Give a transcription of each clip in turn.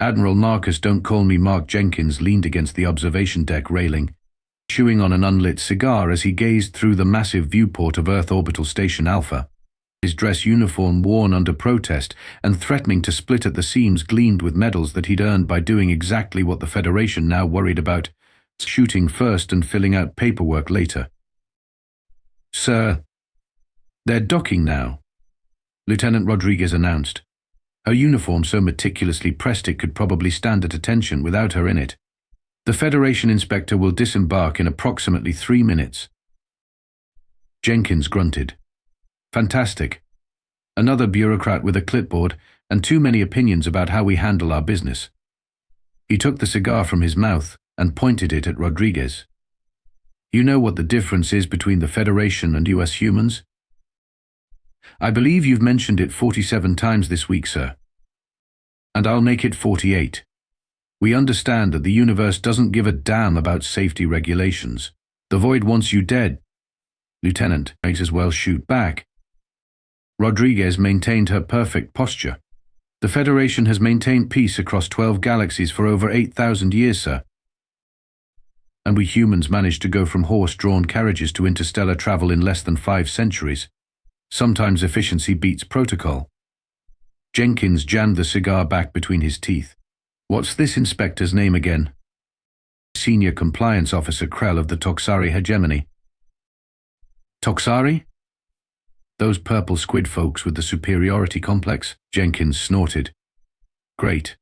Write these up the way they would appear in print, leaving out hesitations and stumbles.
Admiral Marcus, don't call me Mark Jenkins, leaned against the observation deck railing, chewing on an unlit cigar as he gazed through the massive viewport of Earth Orbital Station Alpha. His dress uniform, worn under protest and threatening to split at the seams, gleamed with medals that he'd earned by doing exactly what the Federation now worried about: shooting first and filling out paperwork later. "Sir, they're docking now," Lieutenant Rodriguez announced. Her uniform so meticulously pressed it could probably stand at attention without her in it. "The Federation inspector will disembark in approximately 3 minutes. Jenkins grunted. "Fantastic. Another bureaucrat with a clipboard and too many opinions about how we handle our business." He took the cigar from his mouth and pointed it at Rodriguez. "You know what the difference is between the Federation and US humans?" "I believe you've mentioned it 47 times this week, sir. And I'll make it 48. We understand that the universe doesn't give a damn about safety regulations. The Void wants you dead. Lieutenant, might as well shoot back." Rodriguez maintained her perfect posture. "The Federation has maintained peace across 12 galaxies for over 8,000 years, sir. And we humans managed to go from horse-drawn carriages to interstellar travel in less than 5 centuries. Sometimes efficiency beats protocol." Jenkins jammed the cigar back between his teeth. "What's this inspector's name again?" "Senior Compliance Officer Krell of the Toxari Hegemony." "Toxari? Those purple squid folks with the superiority complex?" Jenkins snorted. "Great."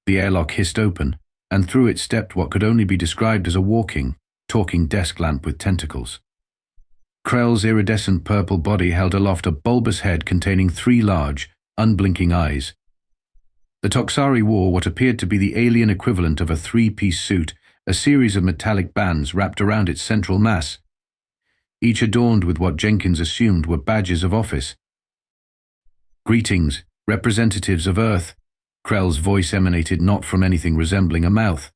The airlock hissed open, and through it stepped what could only be described as a walking, talking desk lamp with tentacles. Krell's iridescent purple body held aloft a bulbous head containing 3 large, unblinking eyes. The Toxari wore what appeared to be the alien equivalent of a 3-piece suit, a series of metallic bands wrapped around its central mass, each adorned with what Jenkins assumed were badges of office. "Greetings, representatives of Earth." Krell's voice emanated not from anything resembling a mouth,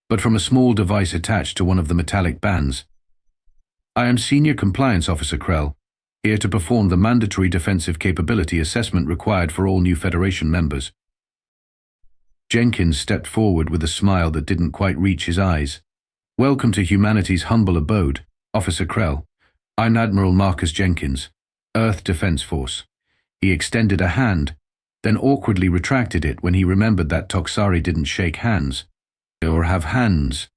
but from a small device attached to one of the metallic bands. "I am Senior Compliance Officer Krell, here to perform the mandatory defensive capability assessment required for all new Federation members." Jenkins stepped forward with a smile that didn't quite reach his eyes. "Welcome to humanity's humble abode, Officer Krell. I'm Admiral Marcus Jenkins, Earth Defense Force." He extended a hand, then awkwardly retracted it when he remembered that Toxari didn't shake hands, or have hands.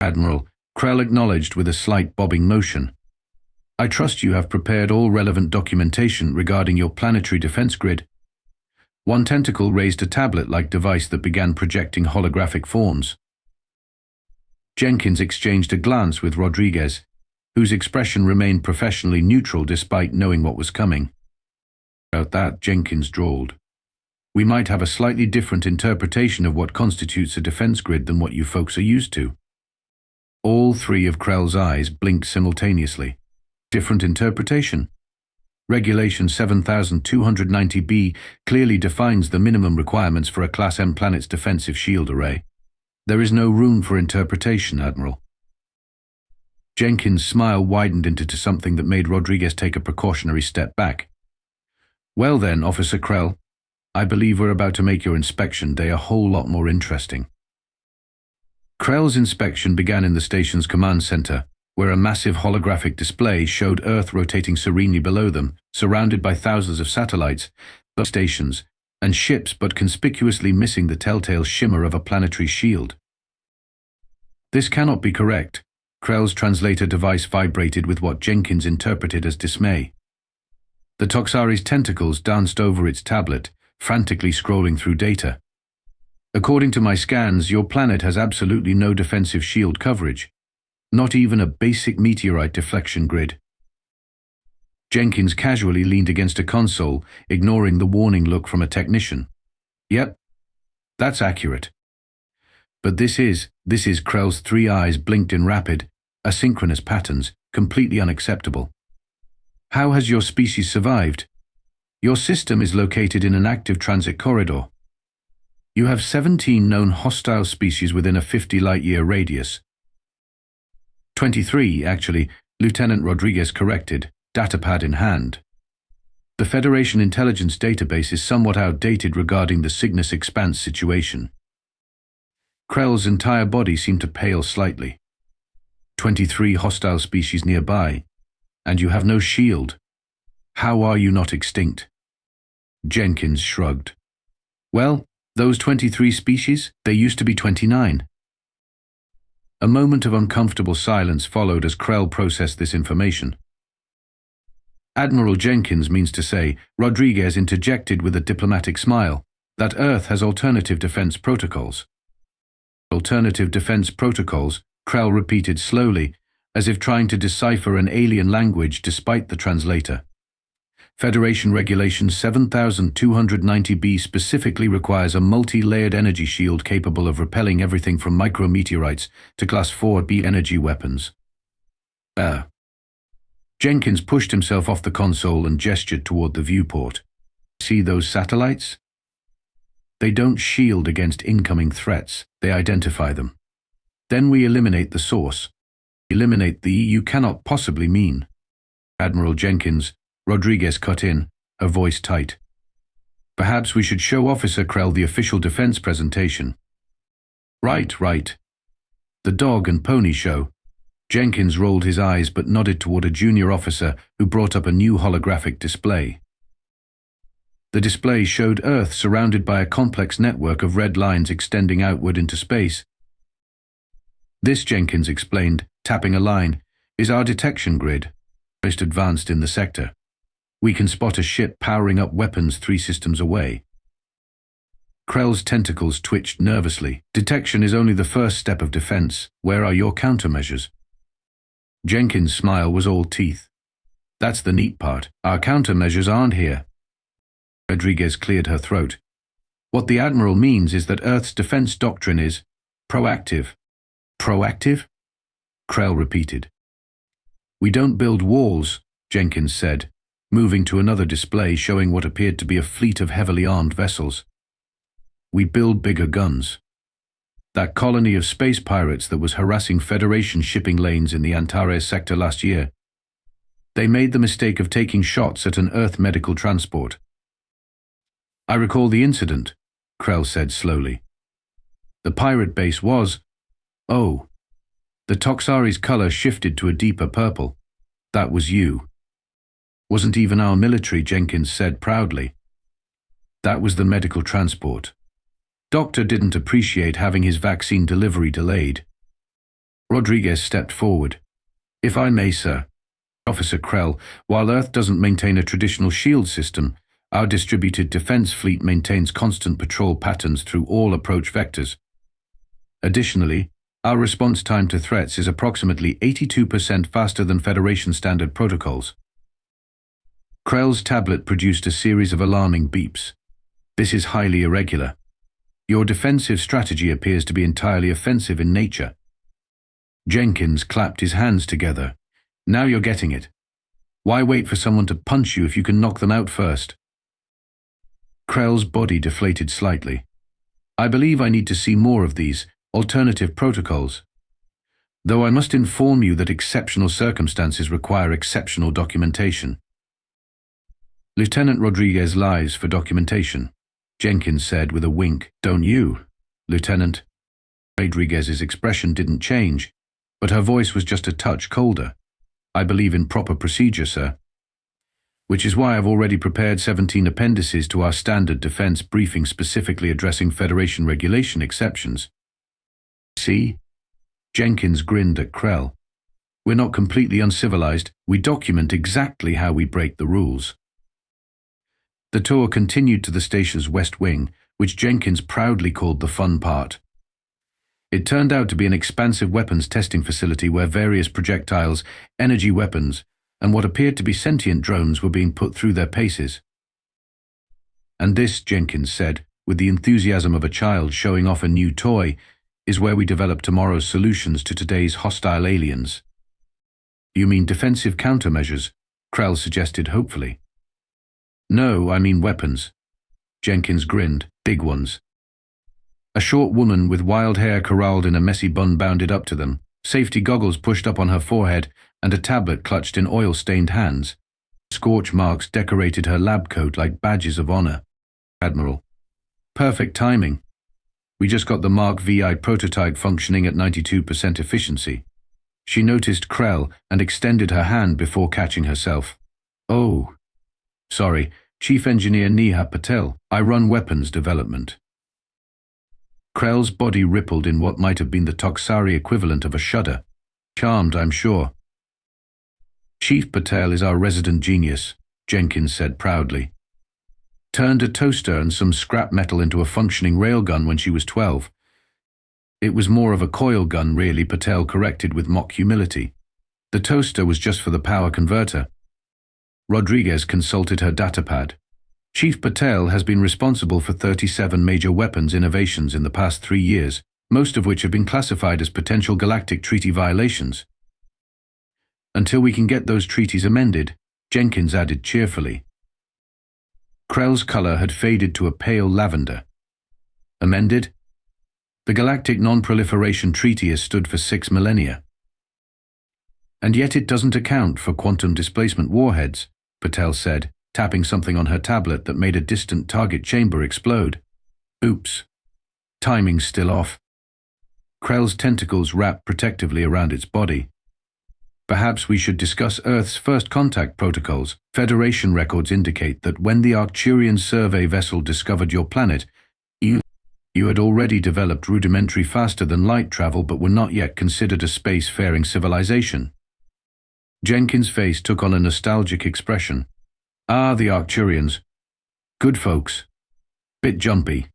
"Admiral," Krell acknowledged with a slight bobbing motion. "I trust you have prepared all relevant documentation regarding your planetary defense grid." One tentacle raised a tablet-like device that began projecting holographic forms. Jenkins exchanged a glance with Rodriguez, whose expression remained professionally neutral despite knowing what was coming. "About that," Jenkins drawled. "We might have a slightly different interpretation of what constitutes a defense grid than what you folks are used to." All 3 of Krell's eyes blinked simultaneously. "Different interpretation? Regulation 7290B clearly defines the minimum requirements for a Class M planet's defensive shield array. There is no room for interpretation, Admiral." Jenkins' smile widened into something that made Rodriguez take a precautionary step back. "Well then, Officer Krell, I believe we're about to make your inspection day a whole lot more interesting." Krell's inspection began in the station's command center, where a massive holographic display showed Earth rotating serenely below them, surrounded by thousands of satellites, stations, and ships, but conspicuously missing the telltale shimmer of a planetary shield. "This cannot be correct." Krell's translator device vibrated with what Jenkins interpreted as dismay. The Toxari's tentacles danced over its tablet, frantically scrolling through data. "According to my scans, your planet has absolutely no defensive shield coverage. Not even a basic meteorite deflection grid." Jenkins casually leaned against a console, ignoring the warning look from a technician. "Yep, that's accurate. But this is," Krell's 3 eyes blinked in rapid, asynchronous patterns, completely unacceptable. "How has your species survived? Your system is located in an active transit corridor. You have 17 known hostile species within a 50 light-year radius." 23, actually, Lieutenant Rodriguez corrected, datapad in hand. The Federation intelligence database is somewhat outdated regarding the Cygnus Expanse situation. Krell's entire body seemed to pale slightly. 23 hostile species nearby, and you have no shield. How are you not extinct? Jenkins shrugged. Well, those 23 species, they used to be 29. A moment of uncomfortable silence followed as Krell processed this information. Admiral Jenkins means to say, Rodriguez interjected with a diplomatic smile, that Earth has alternative defense protocols. Alternative defense protocols, Krell repeated slowly, as if trying to decipher an alien language despite the translator. Federation Regulation 7290B specifically requires a multi-layered energy shield capable of repelling everything from micrometeorites to Class 4B energy weapons. Jenkins pushed himself off the console and gestured toward the viewport. See those satellites? They don't shield against incoming threats, they identify them. Then we eliminate the source. Eliminate the "you cannot possibly mean." Admiral Jenkins, Rodriguez cut in, her voice tight. Perhaps we should show Officer Krell the official defense presentation. Right. The dog and pony show. Jenkins rolled his eyes but nodded toward a junior officer who brought up a new holographic display. The display showed Earth surrounded by a complex network of red lines extending outward into space. This, Jenkins explained, tapping a line, is our detection grid, most advanced in the sector. We can spot a ship powering up weapons 3 systems away. Krell's tentacles twitched nervously. Detection is only the first step of defense. Where are your countermeasures? Jenkins' smile was all teeth. That's the neat part. Our countermeasures aren't here. Rodriguez cleared her throat. What the Admiral means is that Earth's defense doctrine is proactive. Proactive? Krell repeated. We don't build walls, Jenkins said, moving to another display showing what appeared to be a fleet of heavily armed vessels. We build bigger guns. That colony of space pirates that was harassing Federation shipping lanes in the Antares sector last year. They made the mistake of taking shots at an Earth medical transport. I recall the incident, Krell said slowly. The pirate base was… Oh. The Toxari's color shifted to a deeper purple. That was you. Wasn't even our military, Jenkins said proudly. That was the medical transport. Doctor didn't appreciate having his vaccine delivery delayed. Rodriguez stepped forward. If I may, sir. Officer Krell, while Earth doesn't maintain a traditional shield system, our distributed defense fleet maintains constant patrol patterns through all approach vectors. Additionally, our response time to threats is approximately 82% faster than Federation standard protocols. Krell's tablet produced a series of alarming beeps. This is highly irregular. Your defensive strategy appears to be entirely offensive in nature. Jenkins clapped his hands together. Now you're getting it. Why wait for someone to punch you if you can knock them out first? Krell's body deflated slightly. I believe I need to see more of these alternative protocols. Though I must inform you that exceptional circumstances require exceptional documentation. Lieutenant Rodriguez lies for documentation, Jenkins said with a wink. Don't you, Lieutenant? Rodriguez's expression didn't change, but her voice was just a touch colder. I believe in proper procedure, sir. Which is why I've already prepared 17 appendices to our standard defense briefing specifically addressing Federation regulation exceptions. See? Jenkins grinned at Krell. We're not completely uncivilized. We document exactly how we break the rules. The tour continued to the station's west wing, which Jenkins proudly called the fun part. It turned out to be an expansive weapons testing facility where various projectiles, energy weapons, and what appeared to be sentient drones were being put through their paces. And this, Jenkins said, with the enthusiasm of a child showing off a new toy, is where we develop tomorrow's solutions to today's hostile aliens. You mean defensive countermeasures? Krell suggested hopefully. No, I mean weapons. Jenkins grinned. Big ones. A short woman with wild hair corralled in a messy bun bounded up to them, safety goggles pushed up on her forehead, and a tablet clutched in oil-stained hands. Scorch marks decorated her lab coat like badges of honor. Admiral. Perfect timing. We just got the Mark VI prototype functioning at 92% efficiency. She noticed Krell and extended her hand before catching herself. Oh. Sorry, Chief Engineer Neha Patel. I run weapons development. Krell's body rippled in what might have been the Toxari equivalent of a shudder. Charmed, I'm sure. Chief Patel is our resident genius, Jenkins said proudly. Turned a toaster and some scrap metal into a functioning railgun when she was 12. It was more of a coil gun, really, Patel corrected with mock humility. The toaster was just for the power converter. Rodriguez consulted her datapad. Chief Patel has been responsible for 37 major weapons innovations in the past 3 years, most of which have been classified as potential galactic treaty violations. Until we can get those treaties amended, Jenkins added cheerfully. Krell's color had faded to a pale lavender. Amended? The Galactic Non-Proliferation Treaty has stood for 6 millennia. And yet it doesn't account for quantum displacement warheads, Patel said, tapping something on her tablet that made a distant target chamber explode. Oops. Timing's still off. Krell's tentacles wrapped protectively around its body. Perhaps we should discuss Earth's first contact protocols. Federation records indicate that when the Arcturian survey vessel discovered your planet, you had already developed rudimentary faster-than-light travel but were not yet considered a space-faring civilization. Jenkins' face took on a nostalgic expression. Ah, the Arcturians. Good folks. Bit jumpy.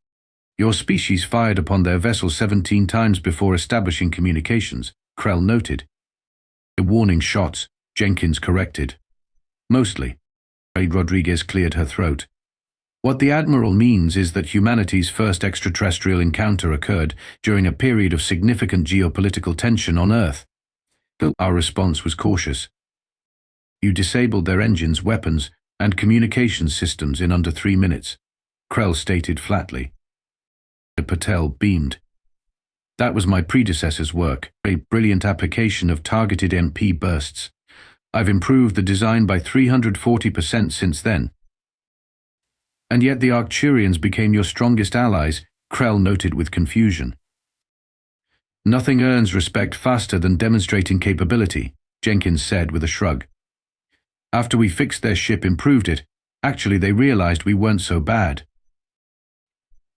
Your species fired upon their vessel 17 times before establishing communications, Krell noted. Warning shots, Jenkins corrected. Mostly. Rodriguez cleared her throat. What the Admiral means is that humanity's first extraterrestrial encounter occurred during a period of significant geopolitical tension on Earth. Our response was cautious. You disabled their engines, weapons, and communications systems in under 3 minutes, Krell stated flatly. Patel beamed. That was my predecessor's work, a brilliant application of targeted MP bursts. I've improved the design by 340% since then. And yet the Arcturians became your strongest allies, Krell noted with confusion. Nothing earns respect faster than demonstrating capability, Jenkins said with a shrug. After we fixed their ship, improved it, actually they realized we weren't so bad.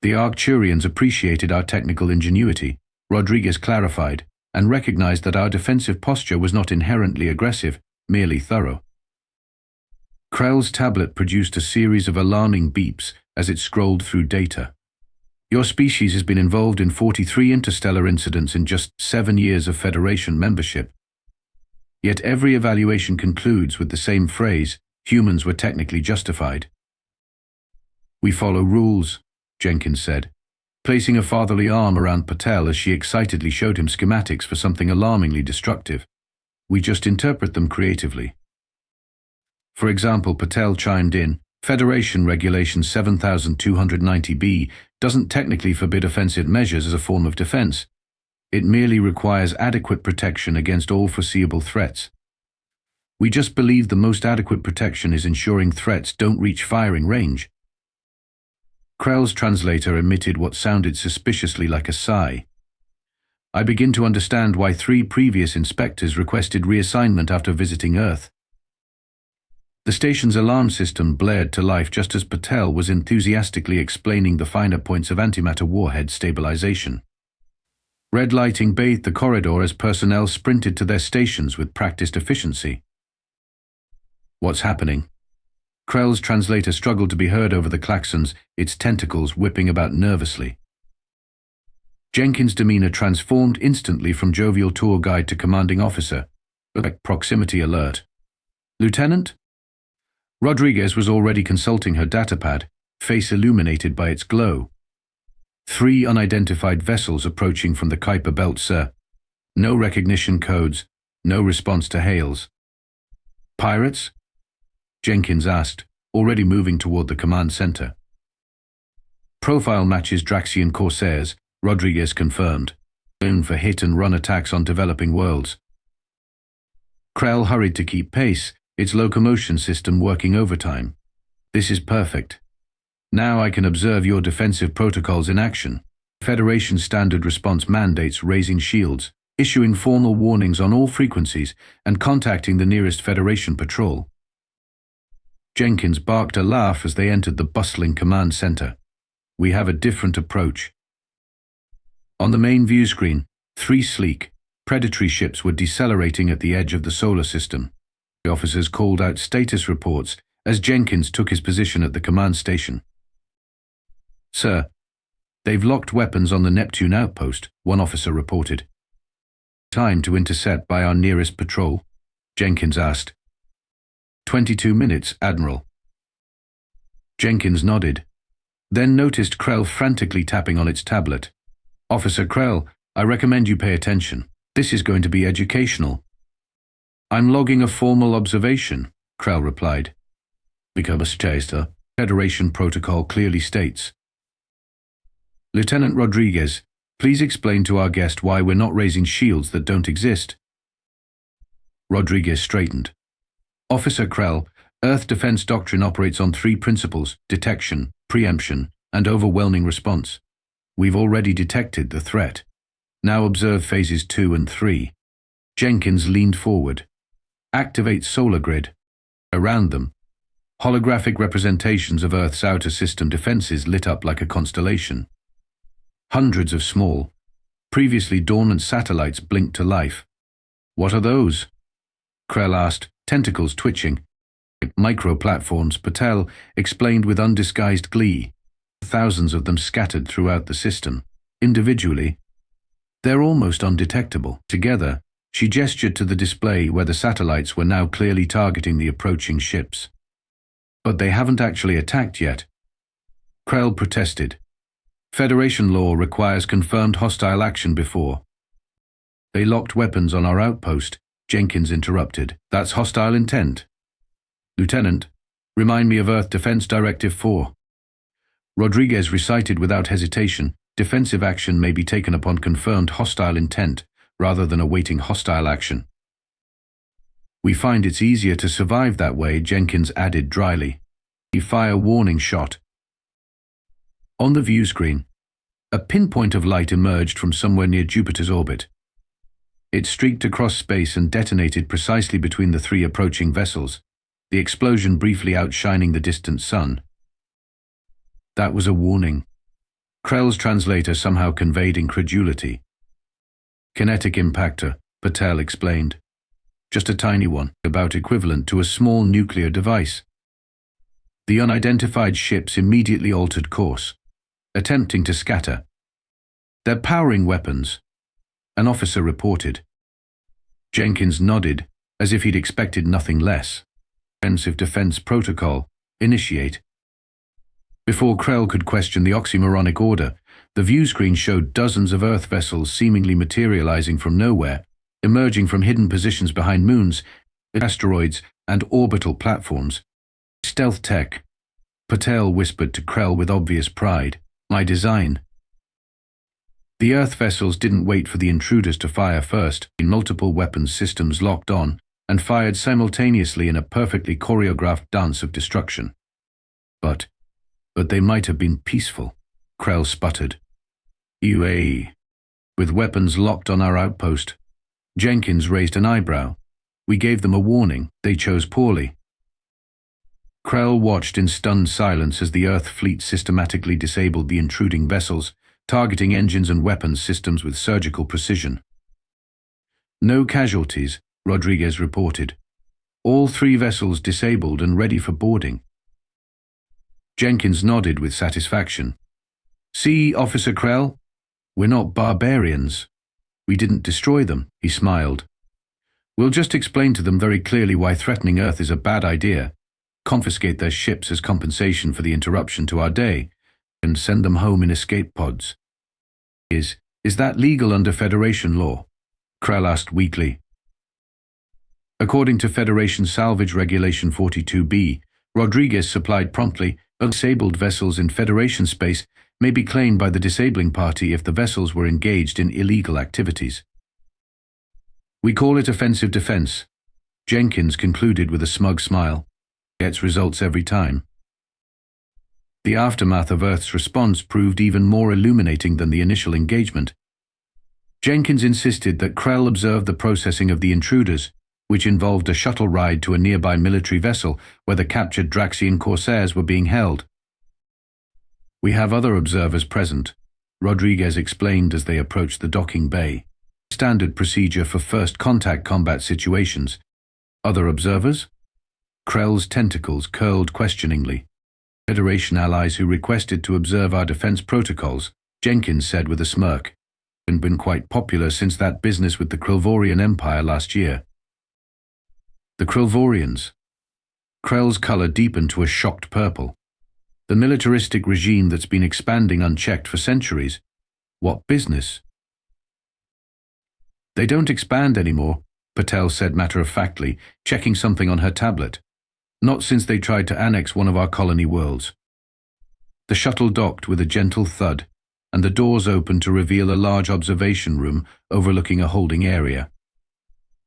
The Arcturians appreciated our technical ingenuity, Rodriguez clarified, and recognized that our defensive posture was not inherently aggressive, merely thorough. Krell's tablet produced a series of alarming beeps as it scrolled through data. Your species has been involved in 43 interstellar incidents in just 7 years of Federation membership. Yet every evaluation concludes with the same phrase, humans were technically justified. We follow rules, Jenkins said, placing a fatherly arm around Patel as she excitedly showed him schematics for something alarmingly destructive. We just interpret them creatively. For example, Patel chimed in, Federation Regulation 7290B doesn't technically forbid offensive measures as a form of defense. It merely requires adequate protection against all foreseeable threats. We just believe the most adequate protection is ensuring threats don't reach firing range. Krell's translator emitted what sounded suspiciously like a sigh. I begin to understand why 3 previous inspectors requested reassignment after visiting Earth. The station's alarm system blared to life just as Patel was enthusiastically explaining the finer points of antimatter warhead stabilization. Red lighting bathed the corridor as personnel sprinted to their stations with practiced efficiency. What's happening? Krell's translator struggled to be heard over the klaxons, its tentacles whipping about nervously. Jenkins' demeanor transformed instantly from jovial tour guide to commanding officer. Proximity alert. Lieutenant? Rodriguez was already consulting her datapad, face illuminated by its glow. 3 unidentified vessels approaching from the Kuiper Belt, sir. No recognition codes, no response to hails. Pirates? Jenkins asked, already moving toward the command center. Profile matches Draxian Corsairs, Rodriguez confirmed, known for hit-and-run attacks on developing worlds. Krell hurried to keep pace, its locomotion system working overtime. This is perfect. Now I can observe your defensive protocols in action. Federation standard response mandates raising shields, issuing formal warnings on all frequencies, and contacting the nearest Federation patrol. Jenkins barked a laugh as they entered the bustling command center. We have a different approach. On the main view screen, 3 sleek, predatory ships were decelerating at the edge of the solar system. The officers called out status reports as Jenkins took his position at the command station. Sir, they've locked weapons on the Neptune outpost, one officer reported. Time to intercept by our nearest patrol? Jenkins asked. 22 minutes, Admiral. Jenkins nodded, then noticed Krell frantically tapping on its tablet. Officer Krell, I recommend you pay attention. This is going to be educational. I'm logging a formal observation, Krell replied. Become a chaser, Federation protocol clearly states. Lieutenant Rodriguez, please explain to our guest why we're not raising shields that don't exist. Rodriguez straightened. Officer Krell, Earth defense doctrine operates on 3 principles: detection, preemption, and overwhelming response. We've already detected the threat. Now observe phases 2 and 3. Jenkins leaned forward. Activate solar grid. Around them, holographic representations of Earth's outer system defenses lit up like a constellation. Hundreds of small, previously dormant satellites blinked to life. What are those? Krell asked, tentacles twitching. Micro-platforms, Patel explained with undisguised glee. Thousands of them scattered throughout the system. Individually, they're almost undetectable. Together, she gestured to the display where the satellites were now clearly targeting the approaching ships. But they haven't actually attacked yet. Krell protested. Federation law requires confirmed hostile action before. They locked weapons on our outpost, Jenkins interrupted. That's hostile intent. Lieutenant, remind me of Earth Defense Directive 4. Rodriguez recited without hesitation, defensive action may be taken upon confirmed hostile intent, rather than awaiting hostile action. We find it's easier to survive that way, Jenkins added dryly. He fired a warning shot. On the view screen, a pinpoint of light emerged from somewhere near Jupiter's orbit. It streaked across space and detonated precisely between the 3 approaching vessels, the explosion briefly outshining the distant sun. That was a warning. Krell's translator somehow conveyed incredulity. Kinetic impactor, Patel explained. Just a tiny one, about equivalent to a small nuclear device. The unidentified ships immediately altered course, attempting to scatter. They're powering weapons, an officer reported. Jenkins nodded, as if he'd expected nothing less. Offensive defense protocol, initiate. Before Krell could question the oxymoronic order, the view screen showed dozens of Earth vessels seemingly materializing from nowhere, emerging from hidden positions behind moons, asteroids, and orbital platforms. Stealth tech, Patel whispered to Krell with obvious pride. My design. The Earth vessels didn't wait for the intruders to fire first. Multiple weapons systems locked on and fired simultaneously in a perfectly choreographed dance of destruction. But they might have been peaceful, Krell sputtered. UA. With weapons locked on our outpost. Jenkins raised an eyebrow. We gave them a warning. They chose poorly. Krell watched in stunned silence as the Earth fleet systematically disabled the intruding vessels, targeting engines and weapons systems with surgical precision. No casualties, Rodriguez reported. All 3 vessels disabled and ready for boarding. Jenkins nodded with satisfaction. See, Officer Krell? We're not barbarians. We didn't destroy them, he smiled. We'll just explain to them very clearly why threatening Earth is a bad idea, confiscate their ships as compensation for the interruption to our day, and send them home in escape pods. Is that legal under Federation law? Krell asked weakly. According to Federation Salvage Regulation 42B, Rodriguez supplied promptly, disabled vessels in Federation space may be claimed by the disabling party if the vessels were engaged in illegal activities. We call it offensive defense, Jenkins concluded with a smug smile. Gets results every time. The aftermath of Earth's response proved even more illuminating than the initial engagement. Jenkins insisted that Krell observe the processing of the intruders, which involved a shuttle ride to a nearby military vessel where the captured Draxian corsairs were being held. "We have other observers present," Rodriguez explained as they approached the docking bay. "Standard procedure for first contact combat situations." "Other observers?" Krell's tentacles curled questioningly. "Federation allies who requested to observe our defense protocols," Jenkins said with a smirk. "And been quite popular since that business with the Krellvorian Empire last year." The Krellvorians. Krell's color deepened to a shocked purple. The militaristic regime that's been expanding unchecked for centuries. What business? "They don't expand anymore," Patel said matter-of-factly, checking something on her tablet. "Not since they tried to annex one of our colony worlds." The shuttle docked with a gentle thud, and the doors opened to reveal a large observation room overlooking a holding area.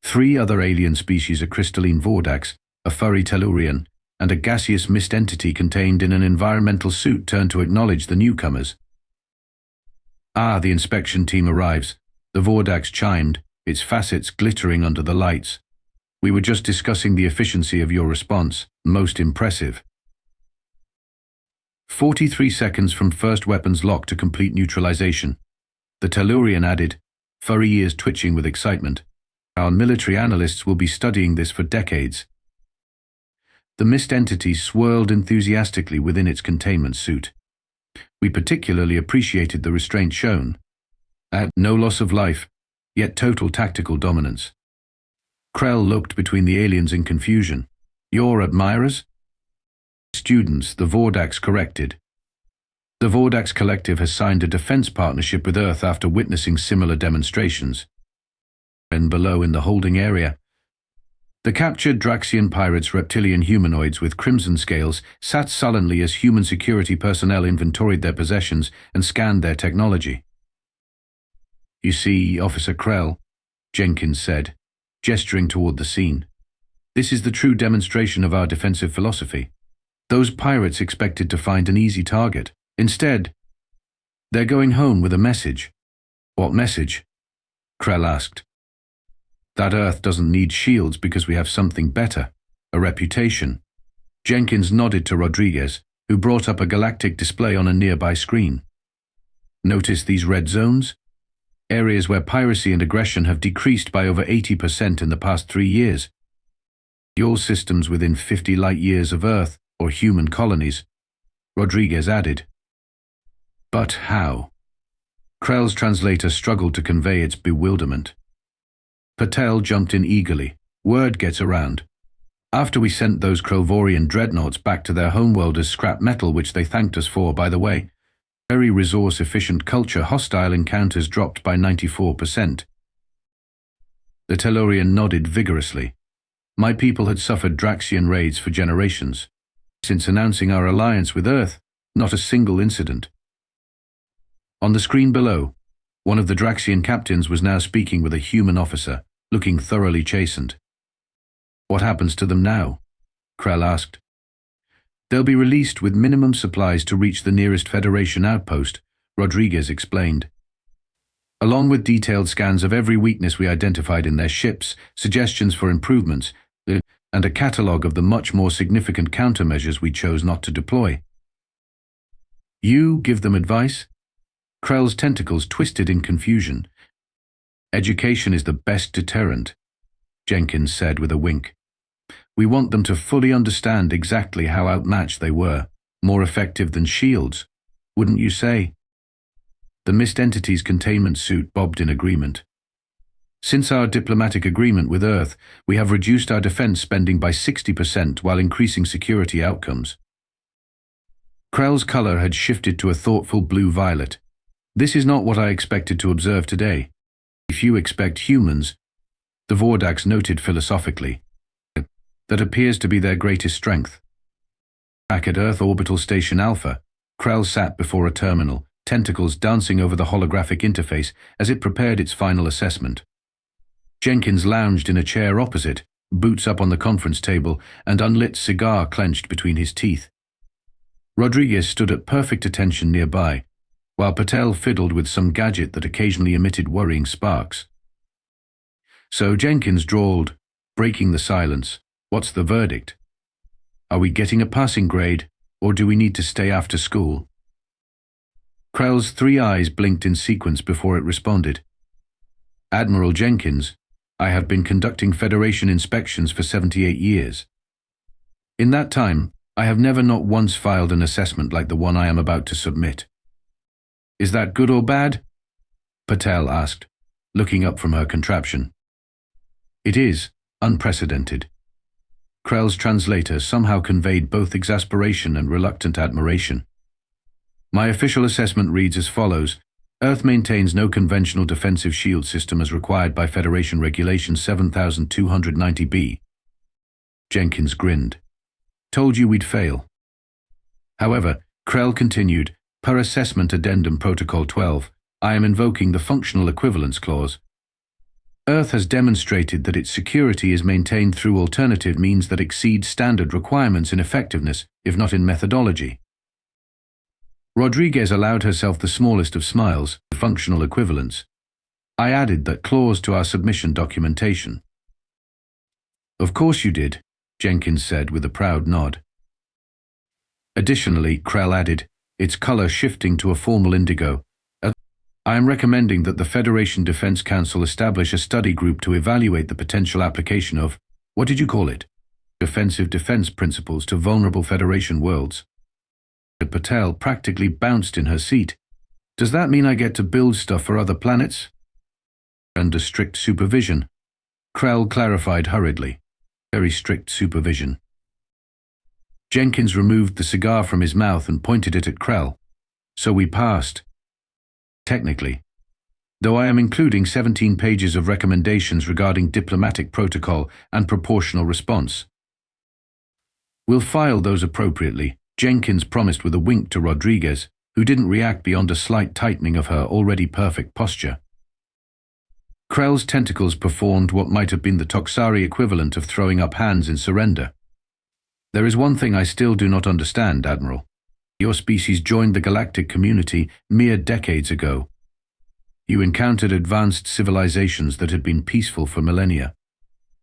3 other alien species, a crystalline Vordax, a furry Tellurian, and a gaseous mist entity contained in an environmental suit, turned to acknowledge the newcomers. "Ah, the inspection team arrives," the Vordax chimed, its facets glittering under the lights. "We were just discussing the efficiency of your response. Most impressive." 43 seconds from first weapons lock to complete neutralization. The Tellurian added, furry ears twitching with excitement. "Our military analysts will be studying this for decades." The mist entity swirled enthusiastically within its containment suit. "We particularly appreciated the restraint shown. At no loss of life, yet total tactical dominance." Krell looked between the aliens in confusion. "Your admirers?" "Students," the Vordax corrected. "The Vordax Collective has signed a defense partnership with Earth after witnessing similar demonstrations." And below in the holding area, the captured Draxian pirates, reptilian humanoids with crimson scales, sat sullenly as human security personnel inventoried their possessions and scanned their technology. "You see, Officer Krell," Jenkins said, gesturing toward the scene. "This is the true demonstration of our defensive philosophy. Those pirates expected to find an easy target. Instead, they're going home with a message." "What message?" Krell asked. "That Earth doesn't need shields because we have something better, a reputation." Jenkins nodded to Rodriguez, who brought up a galactic display on a nearby screen. "Notice these red zones? Areas where piracy and aggression have decreased by over 80% in the past 3 years. Your systems within 50 light-years of Earth, or human colonies," Rodriguez added. "But how?" Krell's translator struggled to convey its bewilderment. Patel jumped in eagerly. "Word gets around. After we sent those Krellvorian dreadnoughts back to their homeworld as scrap metal, which they thanked us for, by the way, very resource-efficient culture, hostile encounters dropped by 94%. The Tellurian nodded vigorously. "My people had suffered Draxian raids for generations. Since announcing our alliance with Earth, not a single incident." On the screen below, one of the Draxian captains was now speaking with a human officer, looking thoroughly chastened. "What happens to them now?" Krell asked. "They'll be released with minimum supplies to reach the nearest Federation outpost," Rodriguez explained. "Along with detailed scans of every weakness we identified in their ships, suggestions for improvements, and a catalogue of the much more significant countermeasures we chose not to deploy." "You give them advice?" Krell's tentacles twisted in confusion. "Education is the best deterrent," Jenkins said with a wink. "We want them to fully understand exactly how outmatched they were, more effective than shields, wouldn't you say?" The mist entity's containment suit bobbed in agreement. "Since our diplomatic agreement with Earth, we have reduced our defense spending by 60% while increasing security outcomes." Krell's color had shifted to a thoughtful blue-violet. "This is not what I expected to observe today. If you expect humans," the Vordax noted philosophically, "that appears to be their greatest strength." Back at Earth Orbital Station Alpha, Krell sat before a terminal, tentacles dancing over the holographic interface as it prepared its final assessment. Jenkins lounged in a chair opposite, boots up on the conference table, and unlit cigar clenched between his teeth. Rodriguez stood at perfect attention nearby, while Patel fiddled with some gadget that occasionally emitted worrying sparks. So Jenkins drawled, breaking the silence, "What's the verdict? Are we getting a passing grade, or do we need to stay after school?" Krell's 3 eyes blinked in sequence before it responded. "Admiral Jenkins, I have been conducting Federation inspections for 78 years. In that time, I have never not once filed an assessment like the one I am about to submit." "Is that good or bad?" Patel asked, looking up from her contraption. "It is unprecedented." Krell's translator somehow conveyed both exasperation and reluctant admiration. "My official assessment reads as follows. Earth maintains no conventional defensive shield system as required by Federation Regulation 7290B. Jenkins grinned. "Told you we'd fail." However, Krell continued, "Per Assessment Addendum Protocol 12, I am invoking the Functional Equivalence Clause. Earth has demonstrated that its security is maintained through alternative means that exceed standard requirements in effectiveness, if not in methodology." Rodriguez allowed herself the smallest of smiles, functional equivalence. "I added that clause to our submission documentation." "Of course you did," Jenkins said with a proud nod. Additionally, Krell added, its color shifting to a formal indigo, "I am recommending that the Federation Defense Council establish a study group to evaluate the potential application of, what did you call it? Defensive defense principles to vulnerable Federation worlds." Patel practically bounced in her seat. "Does that mean I get to build stuff for other planets?" "Under strict supervision," Krell clarified hurriedly. "Very strict supervision." Jenkins removed the cigar from his mouth and pointed it at Krell. "So we passed." "Technically. Though I am including 17 pages of recommendations regarding diplomatic protocol and proportional response. We'll file those appropriately," Jenkins promised with a wink to Rodriguez, who didn't react beyond a slight tightening of her already perfect posture. Krell's tentacles performed what might have been the Toxari equivalent of throwing up hands in surrender. "There is one thing I still do not understand, Admiral. Your species joined the galactic community mere decades ago. You encountered advanced civilizations that had been peaceful for millennia.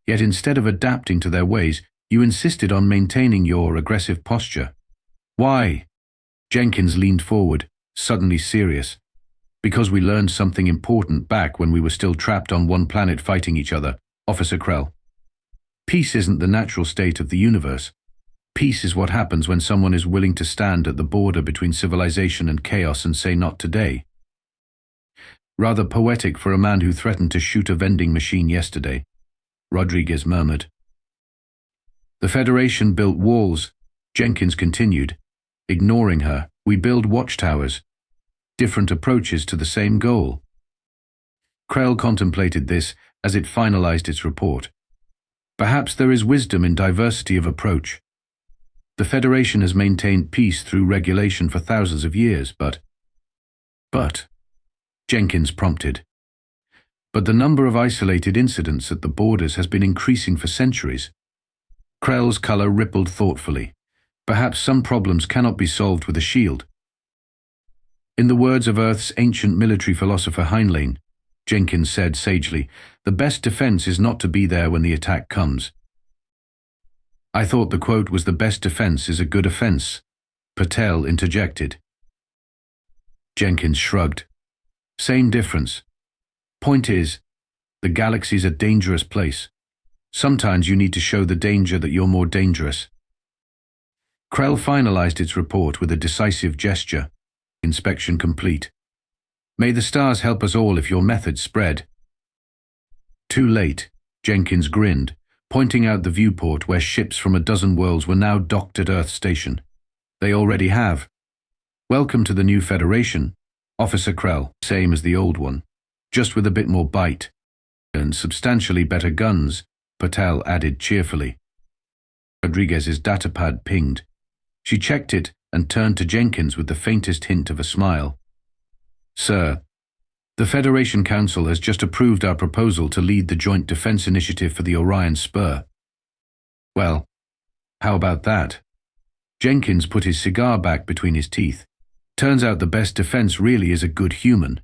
Yet instead of adapting to their ways, you insisted on maintaining your aggressive posture. Why?" Jenkins leaned forward, suddenly serious. "Because we learned something important back when we were still trapped on one planet fighting each other, Officer Krell. Peace isn't the natural state of the universe. Peace is what happens when someone is willing to stand at the border between civilization and chaos and say not today." "Rather poetic for a man who threatened to shoot a vending machine yesterday," Rodriguez murmured. "The Federation built walls," Jenkins continued, ignoring her. "We build watchtowers. Different approaches to the same goal." Krell contemplated this as it finalized its report. "Perhaps there is wisdom in diversity of approach. The Federation has maintained peace through regulation for thousands of years, but, Jenkins prompted. "But the number of isolated incidents at the borders has been increasing for centuries." Krell's color rippled thoughtfully. "Perhaps some problems cannot be solved with a shield. In the words of Earth's ancient military philosopher Heinlein," Jenkins said sagely, "the best defense is not to be there when the attack comes." "I thought the quote was the best defense is a good offense," Patel interjected. Jenkins shrugged. "Same difference. Point is, the galaxy's a dangerous place. Sometimes you need to show the danger that you're more dangerous." Krell finalized its report with a decisive gesture. "Inspection complete. May the stars help us all if your methods spread." "Too late," Jenkins grinned, pointing out the viewport where ships from a dozen worlds were now docked at Earth Station. "They already have. Welcome to the new Federation, Officer Krell, same as the old one, just with a bit more bite. And substantially better guns," Patel added cheerfully. Rodriguez's datapad pinged. She checked it and turned to Jenkins with the faintest hint of a smile. "Sir, the Federation Council has just approved our proposal to lead the Joint Defense Initiative for the Orion Spur. Well, how about that? Jenkins put his cigar back between his teeth. Turns out the best defense really is a good human.